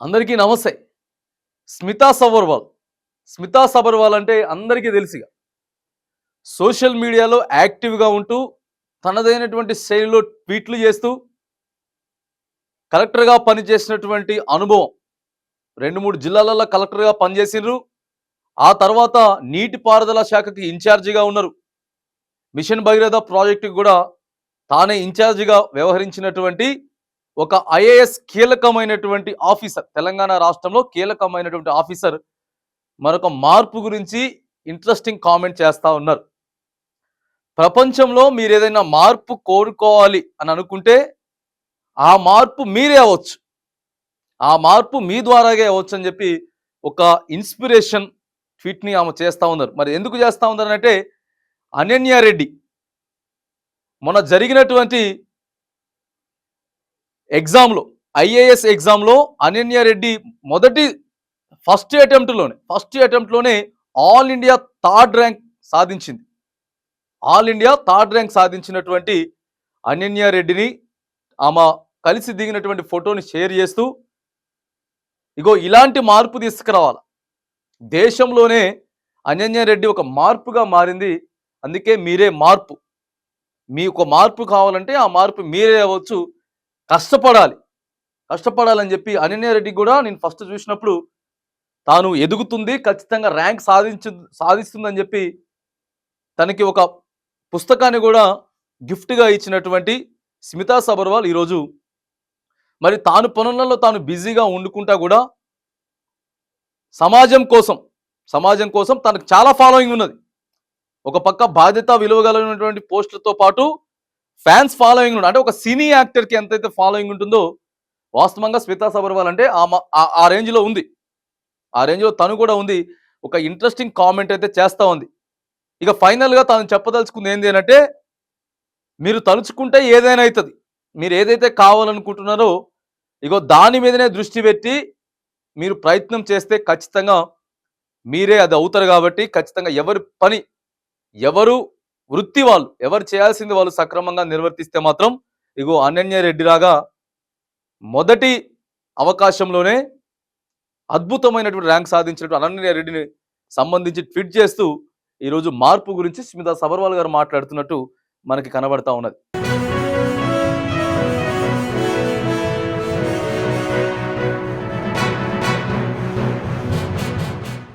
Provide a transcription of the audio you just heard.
అందరికీ నమస్తే. స్మితా సబర్వాల్. స్మితా సబర్వాల్ అంటే అందరికీ తెలుసుగా. సోషల్ మీడియాలో యాక్టివ్‌గా ఉంటూ, తనదైనటువంటి శైలిలో ట్వీట్లు చేస్తూ, కలెక్టర్‌గా పనిచేసినటువంటి అనుభవం. 2, 3 జిల్లాలలో కలెక్టర్‌గా పనిచేసిండ్రు. ఆ తర్వాత నీటిపారుదల శాఖకి ఇన్ఛార్జిగా ఉన్నారు. మిషన్ భగీరథ ప్రాజెక్ట్‌కి కూడా తానే ఇన్ఛార్జిగా వ్యవహరించినటువంటి ఒక ఐఏఎస్ కీలకమైనటువంటి ఆఫీసర్. తెలంగాణ రాష్ట్రంలో కీలకమైనటువంటి ఆఫీసర్ మరొక మార్పు గురించి ఇంట్రెస్టింగ్ కామెంట్ చేస్తా ఉన్నారు. ప్రపంచంలో మీరేదైనా మార్పు కోరుకోవాలి అని అనుకుంటే ఆ మార్పు మీరే అవ్వచ్చు. ఆ మార్పు మీ ద్వారాగే అవ్వచ్చు అని చెప్పి ఒక ఇన్స్పిరేషన్ ట్వీట్‌ని ఆమె చేస్తా ఉన్నారు. మరి ఎందుకు చేస్తా ఉన్నారంటే అనన్య రెడ్డి మొన్న జరిగినటువంటి ఎగ్జామ్‌లో ఐఏఎస్ ఎగ్జామ్‌లో అనన్య రెడ్డి ఫస్ట్ అటెంప్ట్‌లోనే ఆల్ ఇండియా థర్డ్ ర్యాంక్ సాధించింది. ఆల్ ఇండియా థర్డ్ ర్యాంక్ సాధించినటువంటి అనన్య రెడ్డిని ఆమె కలిసి దిగినటువంటి ఫోటోని షేర్ చేస్తూ, ఇగో ఇలాంటి మార్పు తీసుకురావాలి. దేశంలోనే అనన్య రెడ్డి ఒక మార్పుగా మారింది. అందుకే మీరే మార్పు. మీకు మార్పు కావాలంటే ఆ మార్పు మీరే అవ్వచ్చు. కష్టపడాలని చెప్పి అనన్య రెడ్డి కూడా నేను ఫస్ట్ చూసినప్పుడు తాను ఎదుగుతుంది, ఖచ్చితంగా ర్యాంక్ సాధిస్తుందని చెప్పి తనకి ఒక పుస్తకాన్ని కూడా గిఫ్ట్‌గా ఇచ్చినటువంటి స్మితా సబర్వాల్ ఈరోజు మరి తాను పనులలో తాను బిజీగా ఉండుకుంటా కూడా సమాజం కోసం తనకు చాలా ఫాలోయింగ్ ఉన్నది. ఒక పక్క బాధ్యత విలువగలిగినటువంటి పోస్టులతో పాటు ఫ్యాన్స్ ఫాలోయింగ్ ఉంది. అంటే ఒక సినీ యాక్టర్కి ఎంతైతే ఫాలోయింగ్ ఉంటుందో వాస్తవంగా స్మితా సబర్వాల్ అంటే ఆ రేంజ్లో ఉంది. ఆ రేంజ్లో తను కూడా ఉంది. ఒక ఇంట్రెస్టింగ్ కామెంట్ అయితే చేస్తూ ఉంది. ఇక ఫైనల్గా తాను చెప్పదలుచుకుంది ఏంటి అంటే, మీరు తలుచుకుంటే ఏదైనా అవుతుంది. మీరు ఏదైతే కావాలనుకుంటున్నారో ఇగో దాని మీదనే దృష్టి పెట్టి మీరు ప్రయత్నం చేస్తే ఖచ్చితంగా మీరే అది అవుతారు. కాబట్టి ఖచ్చితంగా ఎవరు వృత్తి వాళ్ళు, ఎవరు చేయాల్సింది వాళ్ళు సక్రమంగా నిర్వర్తిస్తే మాత్రం ఇగో అనన్య రెడ్డి లాగా మొదటి అవకాశంలోనే అద్భుతమైనటువంటి ర్యాంక్ సాధించినటువంటి అనన్య రెడ్డిని సంబంధించి ట్వీట్ చేస్తూ ఈరోజు మార్పు గురించి స్మితా సబర్వాల్ గారు మాట్లాడుతున్నట్టు మనకి కనబడతా ఉన్నది.